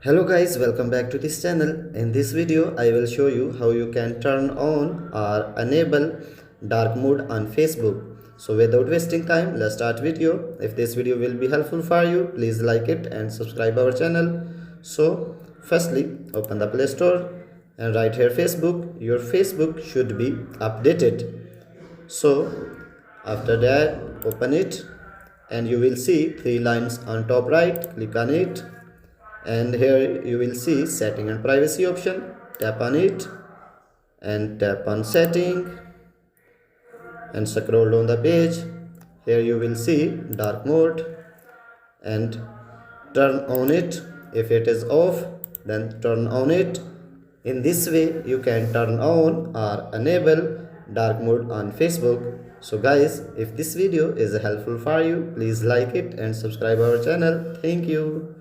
Hello guys, welcome back to this channel. In this video I will show you how you can turn on or enable dark mode on Facebook. So without wasting time, let's start video. If this video will be helpful for you, please like it and subscribe our channel. So firstly, open the Play Store and write here Facebook. Your Facebook should be updated. So after that, open it and you will see three lines on top right. Click on it and here you will see setting and privacy option. Tap on it and tap on setting and scroll down the page. Here you will see dark mode and turn on it. If it is off, then turn on it. In this way you can turn on or enable dark mode on Facebook. So guys, if this video is helpful for you, please like it and subscribe our channel. Thank you.